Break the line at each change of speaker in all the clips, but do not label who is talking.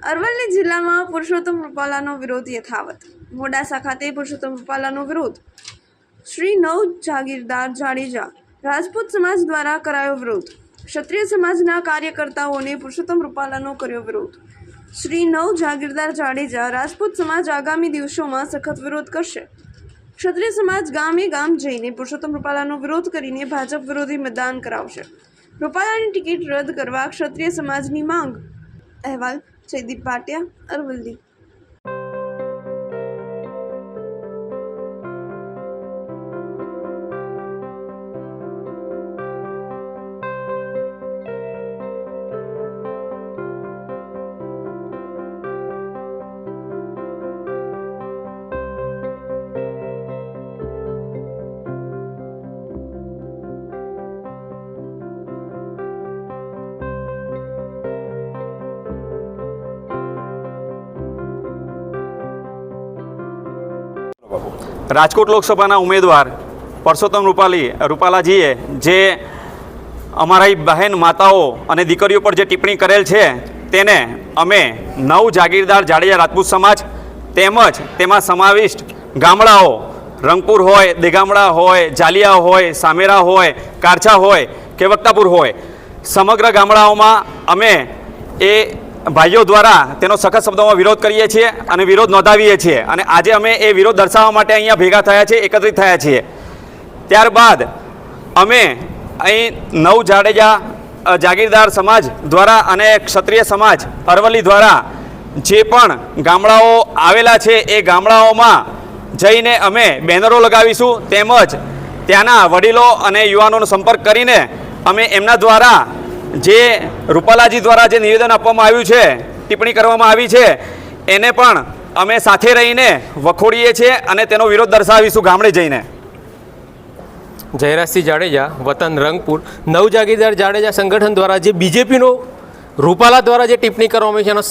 અરવલ્લી જિલ્લામાં પુરુષોત્તમ રૂપાલાનો વિરોધ યથાવત. મોડાસા ખાતે પુરુષોત્તમ રૂપાલાનો વિરોધ. શ્રી નવ જાગીરદાર જાડેજા રાજપૂત સમાજ દ્વારા કરાયો વિરોધ. ક્ષત્રિય સમાજના કાર્યકર્તાઓને પુરુષોત્તમ રૂપાલાનો કર્યો વિરોધ. શ્રી નવ જાગીરદાર જાડેજા રાજપૂત સમાજ આગામી દિવસોમાં સખત વિરોધ કરશે. ક્ષત્રિય સમાજ ગામે ગામ જઈને પુરુષોત્તમ રૂપાલાનો વિરોધ કરીને ભાજપ વિરોધી મતદાન કરાવશે. રૂપાલાની ટિકિટ રદ કરવા ક્ષત્રિય સમાજની માંગ. અહેવાલ જયદીપ ભાટિયા, અરવલ્લી.
રાજકોટ લોકસભાના ઉમેદવાર પરસોત્તમ રૂપાલાજીએ જે અમારી બહેન માતાઓ અને દીકરીઓ પર જે ટિપ્પણી કરેલ છે તેને અમે નવ જાગીરદાર જાડેજા રાજપૂત સમાજ તેમજ તેમાં સમાવિષ્ટ ગામડાઓ રંગપુર હોય, દેગામડા હોય, જાલિયા હોય, સામેરા હોય, કારછા હોય કે વક્તાપુર હોય, સમગ્ર ગામડાઓમાં અમે એ ભાઈઓ દ્વારા તેનો સખત શબ્દોમાં વિરોધ કરીએ છીએ અને વિરોધ નોંધાવીએ છીએ. અને આજે અમે એ વિરોધ દર્શાવવા માટે અહીંયા ભેગા થયા છીએ, એકત્રિત થયા છીએ. ત્યારબાદ અમે અહીં નવ જાગીરદાર સમાજ દ્વારા અને ક્ષત્રિય સમાજ અરવલ્લી દ્વારા જે પણ ગામડાઓ આવેલા છે એ ગામડાઓમાં જઈને અમે બેનરો લગાવીશું, તેમજ ત્યાંના વડીલો અને યુવાનોનો સંપર્ક કરીને અમે એમના દ્વારા જે રૂપાલાજી દ્વારા જે નિવેદન આપવામાં આવ્યું છે, ટિપ્પણી કરવામાં આવી છે, એને પણ અમે સાથે રહીને વખોડીએ છીએ અને તેનો વિરોધ દર્શાવીશું ગામડે જઈને.
જયરાજસિંહ જાડેજા, વતન રંગપુર. નવ જાગીરદાર જાડેજા સંગઠન દ્વારા જે બીજેપીનો રૂપાલા દ્વારા જે ટિપ્પણી કરવામાં આવી છે એનો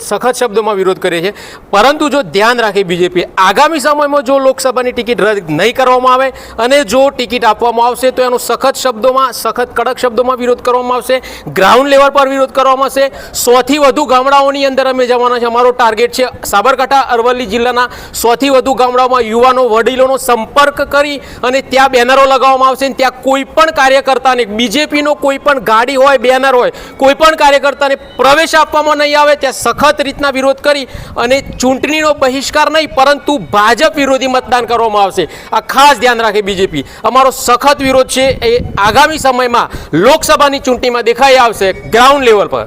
સખત શબ્દોમાં વિરોધ કરે છે. પરંતુ જો ધ્યાન રાખે બીજેપી, આગામી સમયમાં જો લોકસભાની ટિકિટ રદ નહીં કરવામાં આવે અને જો ટિકિટ આપવામાં આવશે તો એનો સખત કડક શબ્દોમાં વિરોધ કરવામાં આવશે. ગ્રાઉન્ડ લેવલ પર વિરોધ કરવામાં આવશે. 100થી વધુ ગામડાઓની અંદર અમે જવાના છે. અમારો ટાર્ગેટ છે સાબરકાંઠા અરવલ્લી જિલ્લાના 100થી વધુ ગામડાઓમાં યુવાનો વડીલોનો સંપર્ક કરી અને ત્યાં બેનરો લગાવવામાં આવશે. ત્યાં કોઈ પણ કાર્યકર્તાને બીજેપીનો કોઈ પણ ગાડી હોય, બેનર હોય, કોઈ પણ કાર્યકર્તાને પ્રવેશ આપવામાં નહીં આવે. ત્યાં સખત રીતના વિરોધ કરી અને ચૂંટણીનો બહિષ્કાર નહીં પરંતુ ભાજપ વિરોધી મતદાન કરવામાં આવશે. આ ખાસ ધ્યાન રાખે બીજેપી. અમારો સખત વિરોધ છે એ આગામી સમયમાં લોકસભાની ચૂંટણીમાં દેખાઈ આવશે ગ્રાઉન્ડ લેવલ પર.